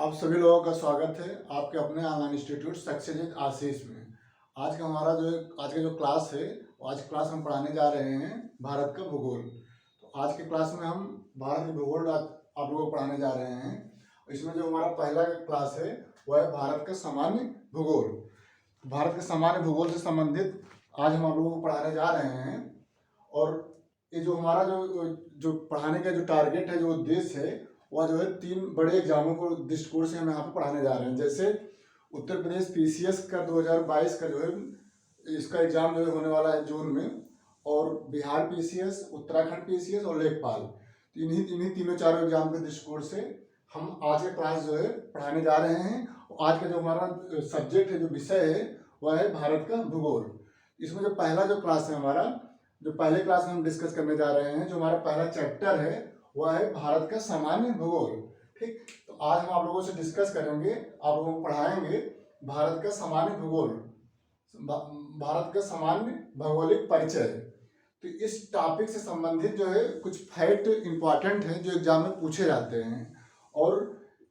आप सभी लोगों का स्वागत है आपके अपने ऑनलाइन इंस्टीट्यूट सक्सेस आशीष में। आज का जो क्लास है, आज क्लास हम पढ़ाने जा रहे हैं भारत का भूगोल। तो आज के क्लास में हम भारत के भूगोल आप लोगों को पढ़ाने जा रहे हैं। इसमें जो हमारा पहला क्लास है वह है भारत का सामान्य भूगोल। भारत के सामान्य भूगोल से संबंधित आज हम आप लोगों को पढ़ाने जा रहे हैं। और ये जो हमारा जो पढ़ाने का जो टारगेट है, जो उद्देश्य है, वह जो है 3 बड़े एग्जामों को दृष्टिकोण से हम यहाँ पे पढ़ाने जा रहे हैं। जैसे उत्तर प्रदेश पीसीएस का 2022 का जो है इसका एग्जाम जो है होने वाला है जून में, और बिहार पीसीएस, उत्तराखंड पीसीएस और लेखपाल, इन्हीं तीनों चारों एग्जाम के दृष्टिकोण से हम आज के क्लास जो है पढ़ाने जा रहे हैं। आज का जो हमारा सब्जेक्ट है, जो विषय है, वह है भारत का भूगोल। इसमें जो पहला जो क्लास है हमारा, जो पहले क्लास में हम डिस्कस करने जा रहे हैं, जो हमारा पहला चैप्टर है वह है भारत का सामान्य भूगोल। ठीक, तो आज हम आप लोगों से डिस्कस करेंगे, आप लोगों को पढ़ाएंगे भारत का सामान्य भूगोल, भारत का सामान्य भौगोलिक परिचय। तो इस टॉपिक से संबंधित जो है कुछ फैक्ट इंपॉर्टेंट है जो एग्जाम में पूछे जाते हैं। और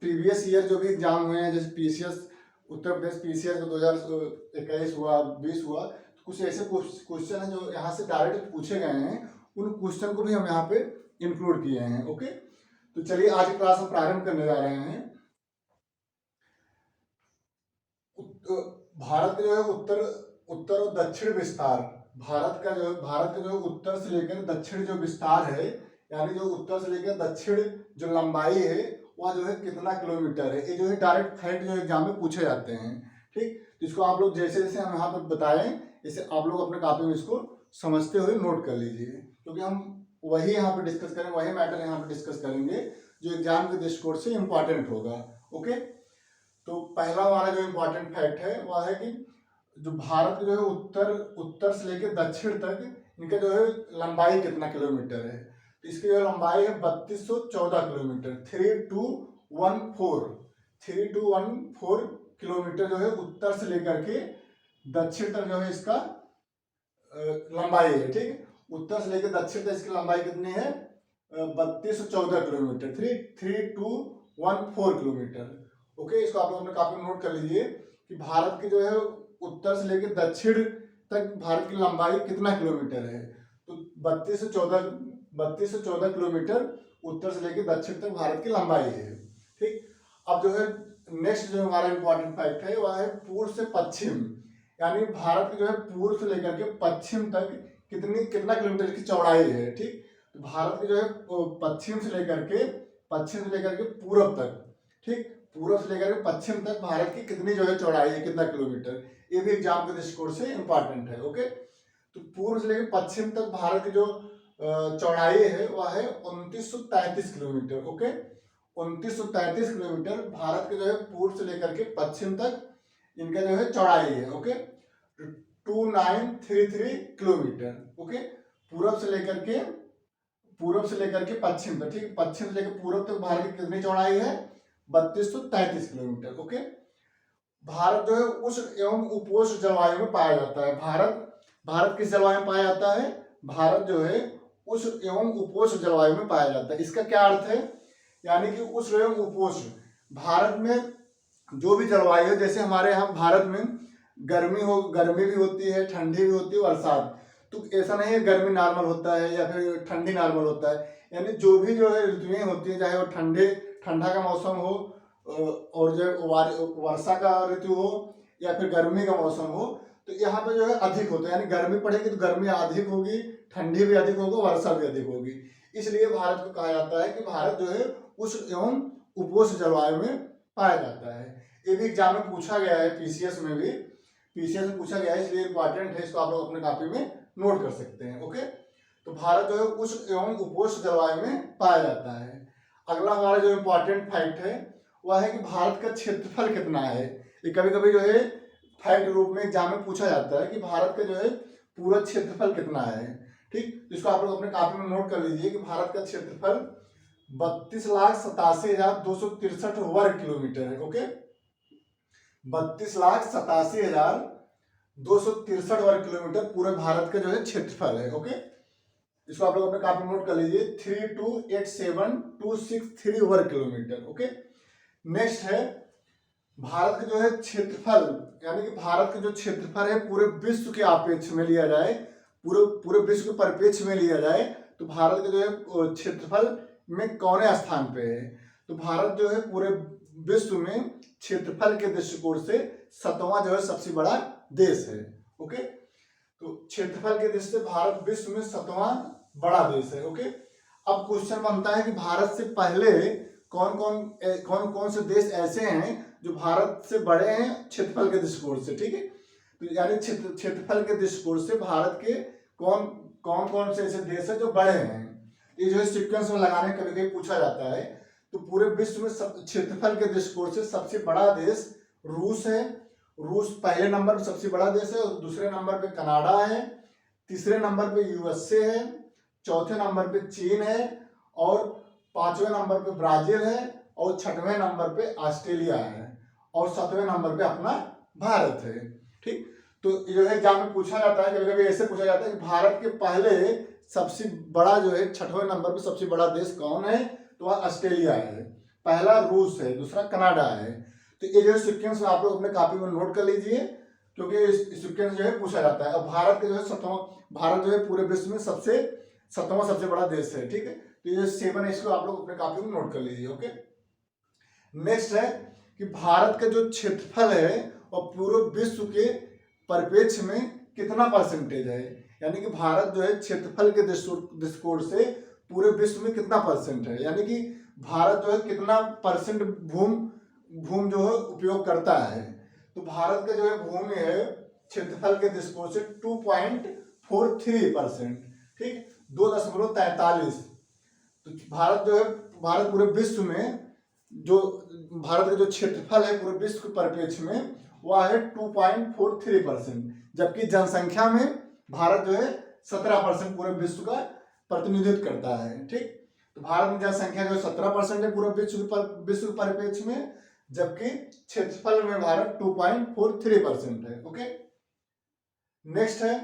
प्रीवियस ईयर जो भी एग्जाम हुए हैं, जैसे पीसीएस, उत्तर प्रदेश पीसीएस का 2021 हुआ, 20 हुआ, तो कुछ ऐसे क्वेश्चन है जो यहाँ से डायरेक्ट पूछे गए हैं। उन क्वेश्चन को भी हम यहाँ पे इंक्लूड किए हैं। ओके, तो चलिए आज की क्लास हम प्रारंभ करने जा रहे हैं। भारत जो है उत्तर और दक्षिण विस्तार, भारत का जो उत्तर से लेकर दक्षिण जो विस्तार है, यानी जो उत्तर से लेकर दक्षिण जो लंबाई है, वह जो है कितना किलोमीटर है। ये जो है डायरेक्ट फैक्ट जो एग्जाम में पूछे जाते हैं। ठीक, इसको आप लोग जैसे जैसे हम यहाँ पर बताएं, इसे आप लोग अपने कॉपी में इसको समझते हुए नोट कर लीजिए, क्योंकि हम वही यहाँ पे डिस्कस करेंगे, वही मैटर यहाँ पे डिस्कस करेंगे जो एग्जाम के दृष्टिकोण से इंपॉर्टेंट होगा। ओके, तो पहला हमारा जो इम्पोर्टेंट फैक्ट है वह है कि जो भारत जो है उत्तर से लेकर दक्षिण तक, इनका जो है लंबाई कितना किलोमीटर है। तो इसकी जो लंबाई है 3214 किलोमीटर, 3214 किलोमीटर जो है उत्तर से लेकर के दक्षिण तक जो है इसका लंबाई है। ठीक, उत्तर से लेकर दक्षिण तक इसकी लंबाई कितनी है? 3214 किलोमीटर, 3214 किलोमीटर। ओके, इसको आप लोग अपने कॉपी में नोट कर लीजिए कि भारत की जो है उत्तर से लेकर दक्षिण तक भारत की लंबाई कितना किलोमीटर है। तो 3214 किलोमीटर उत्तर से लेकर दक्षिण तक भारत की लंबाई है। ठीक, अब जो है नेक्स्ट जो हमारा इंपॉर्टेंट फैक्ट है वह है पूर्व से पश्चिम, यानी भारत की जो है पूर्व से लेकर के पश्चिम तक कितना किलोमीटर की चौड़ाई है। ठीक, तो भारत की जो है पश्चिम से लेकर के पूर्व तक, ठीक, पूर्व से लेकर के पश्चिम तक भारत की कितनी जो है चौड़ाई है, कितना किलोमीटर, ये भी एग्जाम के दृष्टिकोण से इंपॉर्टेंट है। ओके, तो पूर्व से लेकर पश्चिम तक भारत की जो चौड़ाई है वह है 2933 किलोमीटर। ओके, 2933 किलोमीटर भारत के जो है पूर्व से लेकर के पश्चिम तक इनका जो है चौड़ाई है। Okay, 2933 kilometre. ओके, पूर्व से लेकर के पश्चिम तक, ठीक, पश्चिम से लेकर पूर्व तक भारत की कितनी चौड़ाई है? 3233 किलोमीटर। ओके, भारत जो है उष्ण एवं उपोष्ण जलवायु में पाया जाता है। भारत किस जलवायु में पाया जाता है? भारत जो है उष्ण एवं उपोष्ण जलवायु में पाया जाता है। इसका क्या अर्थ है? यानी कि उष्ण एवं उपोष्ण, भारत में जो भी जलवायु है, जैसे हमारे यहाँ भारत में गर्मी भी होती है, ठंडी भी होती है, बरसात, तो ऐसा नहीं है गर्मी नॉर्मल होता है या फिर ठंडी नॉर्मल होता है। यानी जो भी जो है ऋतुएं होती है, चाहे वो ठंडा का मौसम हो और जो वर्षा का ऋतु हो या फिर गर्मी का मौसम हो, तो यहाँ पे जो है अधिक होता है। यानी गर्मी पड़ेगी तो गर्मी अधिक होगी, ठंडी भी अधिक होगी, वर्षा भी अधिक होगी। इसलिए भारत को कहा जाता है कि भारत जो है उष्ण एवं उपोष्ण जलवायु में पाया जाता है। ये भी एग्जाम में पूछा गया है, पीसीएस में पूछा गया है, इसलिए इंपॉर्टेंट है, इसको आप लोग अपने कॉपी में नोट कर सकते हैं। ओके, तो भारत जो है उष्ण एवं उपोष्ण जलवायु में पाया जाता है। अगला हमारा जो इम्पोर्टेंट फैक्ट है वह है कि भारत का क्षेत्रफल कितना है। ये कभी कभी जो है फैक्ट रूप में एग्जाम में पूछा जाता है कि भारत का जो है पूरा क्षेत्रफल कितना है। ठीक, इसको आप लोग अपने कॉपी में नोट कर लीजिए कि भारत का क्षेत्रफल 32,87,263 वर्ग किलोमीटर है। ओके, 32,87,263 वर्ग किलोमीटर पूरे भारत का जो है क्षेत्रफल है। ओके, इसको आप लोग अपने कॉपी में नोट कर लीजिए, 32,87,263 वर्ग किलोमीटर। ओके, नेक्स्ट है भारत का जो है क्षेत्रफल, यानी कि भारत का जो क्षेत्रफल है पूरे विश्व के अपेक्ष में लिया जाए, पूरे पूरे विश्व के परिप्रेक्ष्य में लिया जाए तो भारत का जो है क्षेत्रफल में कौने स्थान पे है। तो भारत जो है पूरे विश्व में क्षेत्रफल के दृष्टिकोण से 7वां जो है सबसे बड़ा देश है। ओके, तो क्षेत्रफल के दृष्टि से भारत विश्व में 7वां बड़ा देश है। ओके, अब क्वेश्चन बनता है कि भारत से पहले कौन कौन से देश ऐसे हैं जो भारत से बड़े हैं क्षेत्रफल के दृष्टिकोण से। ठीक है, तो यानी क्षेत्रफल के दृष्टिकोण से भारत के कौन कौन से ऐसे देश है जो बड़े हैं। ये जो है सीक्वेंस में लगाने कभी कभी पूछा जाता है। तो पूरे विश्व में क्षेत्रफल के दृष्टिकोण से सबसे बड़ा देश रूस है। रूस पहले नंबर पर सबसे बड़ा देश है, और दूसरे नंबर पे कनाडा है, तीसरे नंबर पे यूएसए है, चौथे नंबर पे चीन है, और 5वें नंबर पे ब्राजील है, और 6वें नंबर पे ऑस्ट्रेलिया है, और 7वें नंबर पे अपना भारत है। ठीक, तो जो है एग्जाम में पूछा जाता है, कभी कभी ऐसे पूछा जाता है कि भारत के पहले सबसे बड़ा जो है 6वें नंबर पे सबसे बड़ा देश कौन है, तो वह ऑस्ट्रेलिया है, पहला रूस है, दूसरा कनाडा है। तो ये जो है सीक्वेंस आप लोग अपने कॉपी में नोट कर लीजिए, क्योंकि इस सीक्वेंस जो है पूछा जाता है। और भारत के जो है 7वां, भारत जो है पूरे विश्व में 7वां सबसे बड़ा देश है। ठीक है, तो ये 7 इसको आप लोग अपने कॉपी में नोट कर लीजिए। ओके, नेक्स्ट है कि भारत का जो क्षेत्रफल है और पूरे विश्व के परिप्रेक्ष्य में कितना परसेंटेज है, यानी कि भारत जो है क्षेत्रफल के दृष्टिकोण से पूरे विश्व में कितना परसेंट है, यानी कि भारत जो है कितना परसेंट भूमि जो है उपयोग करता है। तो भारत का जो है भूमि है क्षेत्रफल के दृष्टिकोण से 2.43%। ठीक, 2.43। तो भारत जो है, भारत पूरे विश्व में जो भारत का जो क्षेत्रफल है पूरे विश्व के परिप्रेक्ष्य में वह है 2.43%, जबकि जनसंख्या में भारत जो है 17% पूरे विश्व का प्रतिनिधित्व करता है। ठीक, तो भारत में जनसंख्या जो 17% है पूरे विश्व के परिप्रेक्ष्य में, जबकि क्षेत्रफल में भारत 2.43% है। ओके, नेक्स्ट है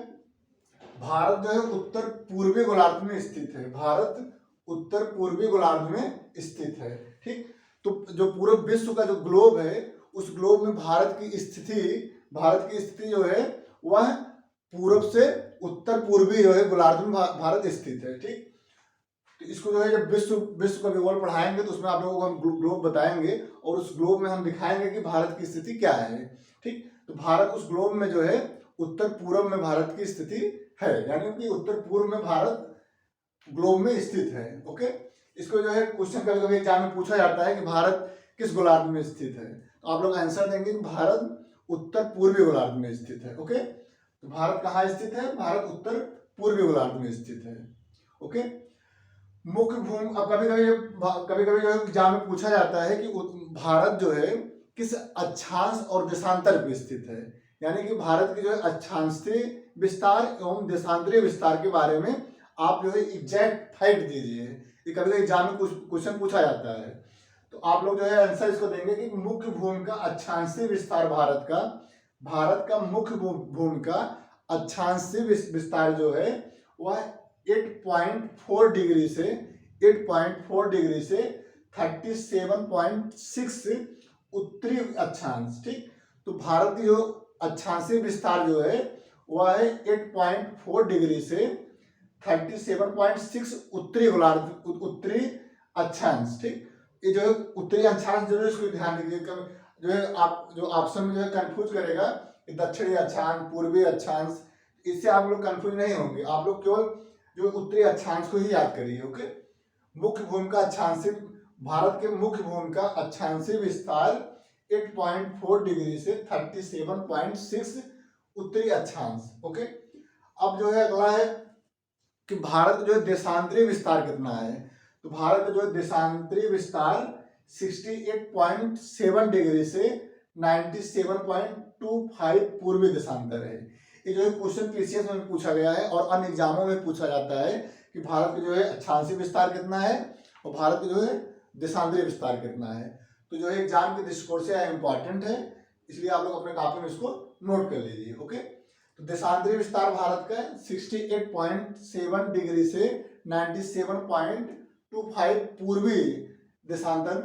भारत जो है उत्तर पूर्वी गोलार्ध में स्थित है। भारत उत्तर पूर्वी गोलार्ध में स्थित है। ठीक, तो जो पूरे विश्व का जो ग्लोब है उस ग्लोब में भारत की स्थिति जो है वह पूर्व से उत्तर पूर्वी जो है गोलार्ध में भारत स्थित है। ठीक, तो इसको जो है जब विश्व का भूगोल पढ़ाएंगे तो उसमें आप लोगों को हम ग्लोब बताएंगे, और उस ग्लोब में हम दिखाएंगे कि भारत की स्थिति क्या है। ठीक, तो भारत उस ग्लोब में जो है उत्तर पूर्व में भारत की स्थिति है, यानी कि उत्तर पूर्व में भारत ग्लोब में स्थित है। ओके, इसको जो है क्वेश्चन कभी कभी एग्जाम में पूछा जाता है कि भारत किस गोलार्ध में स्थित है, तो आप लोग आंसर देंगे कि भारत उत्तर पूर्वी गोलार्ध में स्थित है। ओके, तो भारत कहाँ स्थित है, भारत उत्तर पूर्वी गोलार्ध में स्थित है। ओके, मुख्य भूमि, अब कभी कभी जो है एग्जाम में पूछा जाता है कि भारत जो है किस अक्षांश और देशांतर पे स्थित है, यानी कि भारत के जो है अक्षांशीय विस्तार एवं देशांतरीय विस्तार के बारे में आप जो है एग्जैक्ट फैक्ट दीजिए। ये कभी कभी एग्जाम में क्वेश्चन पूछा जाता है, तो आप लोग जो है आंसर इसको देंगे कि मुख्य भूमि का अक्षांशीय विस्तार भारत का मुख्य भूमि का अक्षांशीय विस्तार जो है वह 8.4 डिग्री से 37.6 उत्तरी अक्षांश। ठीक, तो भारत की जो अक्षांशीय विस्तार जो है वह है 8.4 डिग्री से 37.6 उत्तरी अक्षांश। ठीक, ये जो है उत्तरी अक्षांश जो है इसको ध्यान दीजिए, जो है आप जो ऑप्शन में जो है कंफ्यूज करेगा कि दक्षिणी अक्षांश, पूर्वी अक्षांश, इससे आप लोग कंफ्यूज नहीं होंगे। आप लोग केवल जो उत्तरी अक्षांश को ही याद करिए। ओके, मुख्य भूमि का अक्षांशीय, भारत के मुख्य भूमि का अक्षांशीय विस्तार 8.4 डिग्री से 37.6 उत्तरी अक्षांश। ओके, अब जो है अगला है कि भारत जो है देशांतरीय विस्तार कितना है, तो भारत का जो है देशांतरीय विस्तार 68.7 डिग्री से 97.25 पूर्वी देशांतर है। ये जो है क्वेश्चन पीसीएस में पूछा गया है और अन्य एग्जामों में पूछा जाता है कि भारत का जो है अक्षांशीय विस्तार कितना है और भारत का जो है देशांतरीय विस्तार कितना है। तो जो है एग्जाम के दृष्टिकोण से इंपॉर्टेंट है, इसलिए आप लोग अपने कॉपी में इसको नोट कर लीजिए। ओके, तो देशांतरीय विस्तार भारत का 68.7 डिग्री से 97.25 पूर्वी देशांतर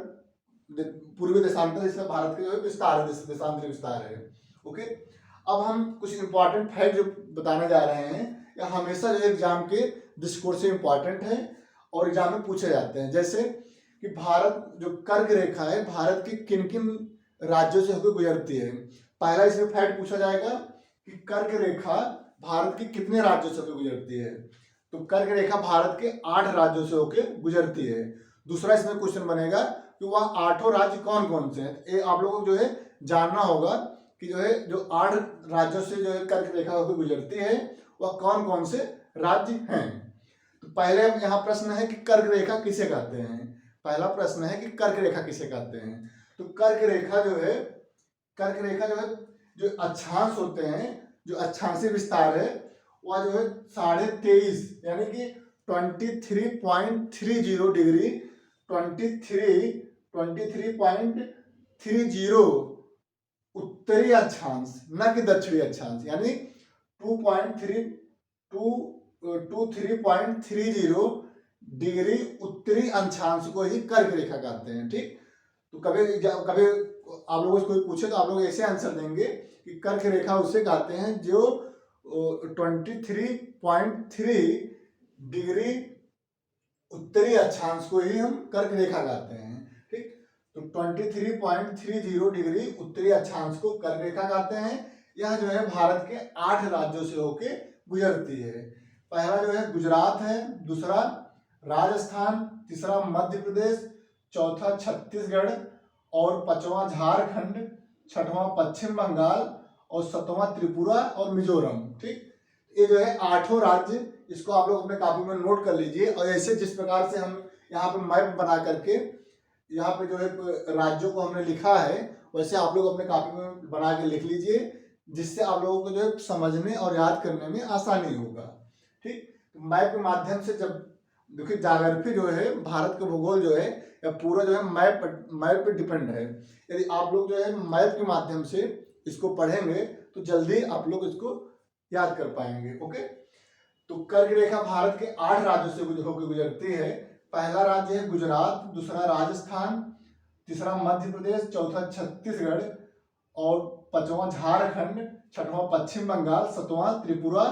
पूर्वी देशांतर इसमें भारत के जो है विस्तार है, देशांतरी विस्तार है। ओके, अब हम कुछ इंपॉर्टेंट फैक्ट जो बताने जा रहे हैं, या हमेशा जो एग्जाम के दृष्टिकोण से इंपॉर्टेंट है और एग्जाम में पूछे जाते हैं। जैसे कि भारत जो कर्क रेखा है, भारत की किन किन राज्यों से होकर गुजरती है। पहला इसमें फैक्ट पूछा जाएगा कि कर्क रेखा भारत के कितने राज्यों से होकर गुजरती है। तो कर्क रेखा भारत के 8 राज्यों से होकर गुजरती है। दूसरा इसमें क्वेश्चन बनेगा कि वह 8 राज्य कौन कौन से हैं। ये आप लोगों को जो है जानना होगा कि जो है जो 8 राज्यों से जो है कर्क रेखा होकर गुजरती है वह कौन कौन से राज्य हैं। तो पहले यहाँ प्रश्न है कि कर्क रेखा किसे कहते हैं। पहला प्रश्न है कि कर्क रेखा किसे कहते हैं। तो कर्क रेखा जो है जो अक्षांश होते हैं, जो अक्षांशीय विस्तार है वह जो है 23.5 यानी कि 23.30 डिग्री 23.30 उत्तरी अक्षांश, न कि दक्षिणी अक्षांश, यानी 23.30 डिग्री उत्तरी अक्षांश को ही कर्क रेखा कहते हैं। ठीक, तो कभी आप लोगों से कोई पूछे तो आप लोग ऐसे आंसर देंगे कि कर्क रेखा उसे कहते हैं जो 23.3 डिग्री उत्तरी अक्षांश को ही हम कर्क रेखा कहते हैं। ठीक, तो 23.30 डिग्री उत्तरी अक्षांश को कर्क रेखा कहते हैं। यह जो है भारत के 8 राज्यों से होके गुजरती है। पहला जो है गुजरात है, दूसरा राजस्थान, तीसरा मध्य प्रदेश, चौथा छत्तीसगढ़ और 5वां झारखंड, 6वां पश्चिम बंगाल और 7वां त्रिपुरा और मिजोरम। ठीक, ये जो है 8 राज्य, इसको आप लोग अपने कॉपी में नोट कर लीजिए। और ऐसे जिस प्रकार से हम यहाँ पे मैप बना करके यहाँ पे जो है राज्यों को हमने लिखा है, वैसे आप लोग अपने कॉपी में बना के लिख लीजिए, जिससे आप लोगों को जो है समझने और याद करने में आसानी होगा। ठीक, तो मैप के माध्यम से जब देखिए ज्योग्राफी जो है, भारत का भूगोल जो है या पूरा जो है मैप पे डिपेंड है। यदि आप लोग जो है मैप के माध्यम से इसको पढ़ेंगे तो जल्दी आप लोग इसको याद कर पाएंगे। ओके, तो कर्क रेखा भारत के 8 राज्यों से होकर गुजरती है। पहला राज्य है गुजरात, दूसरा राजस्थान, तीसरा मध्य प्रदेश, चौथा छत्तीसगढ़ और 5वां झारखंड, 6वां पश्चिम बंगाल, 7वां त्रिपुरा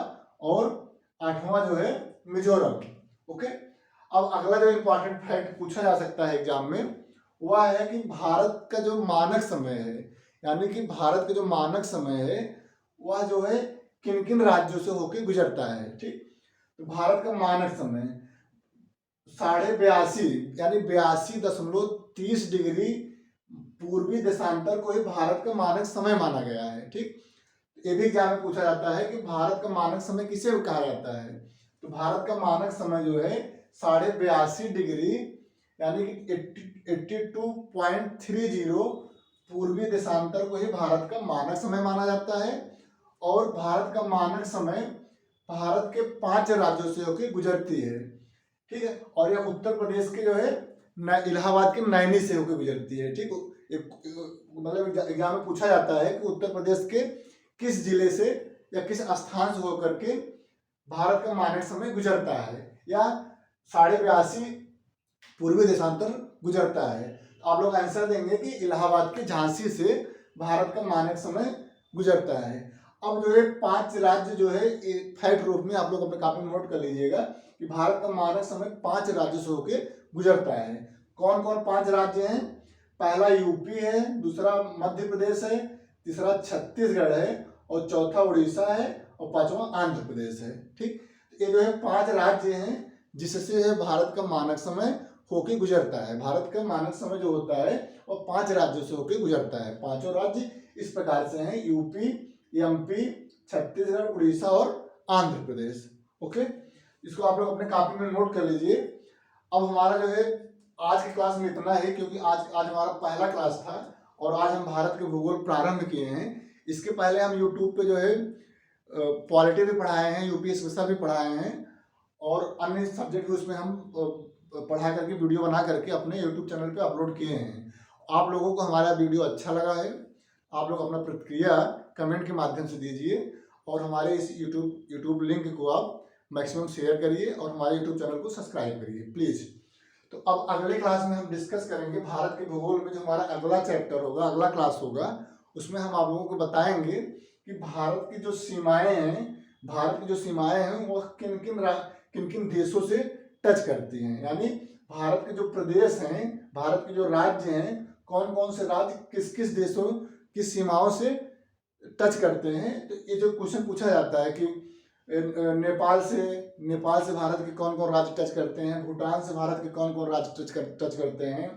और 8वां जो है मिजोरम। ओके, अब अगला जो इम्पोर्टेंट फैक्ट पूछा जा सकता है एग्जाम में, वह है कि भारत का जो मानक समय है, यानी कि भारत का जो मानक समय है वह जो है किन किन राज्यों से होकर गुजरता है। ठीक, तो भारत का मानक समय 82.5 यानी 82.30 डिग्री पूर्वी देशांतर को ही भारत का मानक समय माना गया है। ठीक, ये भी एग्जाम में पूछा जाता है कि भारत का मानक समय किसे कहा जाता है। तो भारत का मानक समय जो है 82.5 डिग्री यानी कि 82.30 पूर्वी देशांतर को ही भारत का मानक समय माना जाता है। और भारत का मानक समय भारत के 5 राज्यों से होकर गुजरती है। ठीक है, और यह उत्तर प्रदेश के जो है इलाहाबाद के नैनी से होकर गुजरती है। ठीक, मतलब एग्जाम में पूछा जाता है कि उत्तर प्रदेश के किस जिले से या किस स्थान से होकर के भारत का मानक समय गुजरता है, या 82.5 पूर्वी देशांतर गुजरता है। तो आप लोग आंसर देंगे कि इलाहाबाद के झांसी से भारत का मानक समय गुजरता है। अब जो है 5 राज्य जो है फैक्ट रूप में आप लोग अपने कॉपी में नोट कर लीजिएगा कि भारत का मानक समय 5 राज्यों से होकर गुजरता है। कौन कौन 5 राज्य हैं? पहला यूपी है, दूसरा मध्य प्रदेश है, तीसरा छत्तीसगढ़ है और चौथा उड़ीसा है और 5वां आंध्र प्रदेश है। ठीक, ये जो है 5 राज्य हैं जिससे है भारत का मानक समय होके गुजरता है। भारत का मानक समय जो होता है वो 5 राज्यों से होके गुजरता है। 5 राज्य इस प्रकार से हैं, यूपी, एमपी, छत्तीसगढ़, उड़ीसा और आंध्र प्रदेश। ओके, इसको आप लोग अपने कॉपी में नोट कर लीजिए। अब हमारा जो है आज की क्लास में इतना है, क्योंकि आज हमारा पहला क्लास था और आज हम भारत के भूगोल प्रारंभ किए हैं। इसके पहले हम यूट्यूब पे जो है पॉलिटी भी पढ़ाए हैं, यूपीएससी भी पढ़ाए हैं और अन्य सब्जेक्ट भी उसमें हम पढ़ा करके वीडियो बना करके अपने यूट्यूब चैनल पे अपलोड किए हैं। आप लोगों को हमारा वीडियो अच्छा लगा है, आप लोग अपना प्रतिक्रिया कमेंट के माध्यम से दीजिए और हमारे इस यूट्यूब लिंक को आप मैक्सिमम शेयर करिए और हमारे यूट्यूब चैनल को सब्सक्राइब करिए प्लीज़। तो अब अगले क्लास में हम डिस्कस करेंगे भारत के भूगोल में जो हमारा अगला चैप्टर होगा, अगला क्लास होगा, उसमें हम आप लोगों को बताएंगे कि भारत की जो सीमाएं हैं वो किन किन देशों से टच करती हैं। यानी भारत के जो प्रदेश हैं, भारत के जो राज्य हैं, कौन कौन से राज्य किस किस देशों की सीमाओं से टच करते हैं। तो ये जो क्वेश्चन पूछा जाता है कि नेपाल से भारत के कौन कौन राज्य टच करते हैं, भूटान से भारत के कौन कौन राज्य टच करते हैं,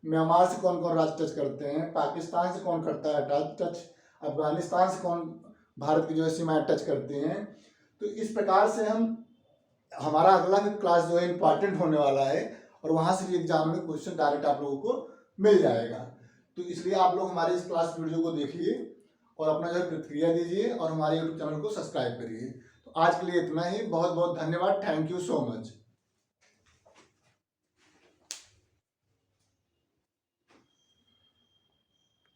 म्यांमार से कौन कौन राज्य टच करते हैं, पाकिस्तान से कौन करता है टच, अफगानिस्तान से कौन भारत की जो है सीमाएं टच करती हैं। तो इस प्रकार से हमारा अगला भी क्लास जो है इम्पॉर्टेंट होने वाला है और वहाँ से भी एग्जाम में क्वेश्चन डायरेक्ट आप लोगों को मिल जाएगा। तो इसलिए आप लोग हमारे इस क्लास वीडियो को देखिए और अपना जो है प्रतिक्रिया दीजिए और हमारे यूट्यूब चैनल को सब्सक्राइब करिए। तो आज के लिए इतना ही। बहुत बहुत धन्यवाद। Thank you so much.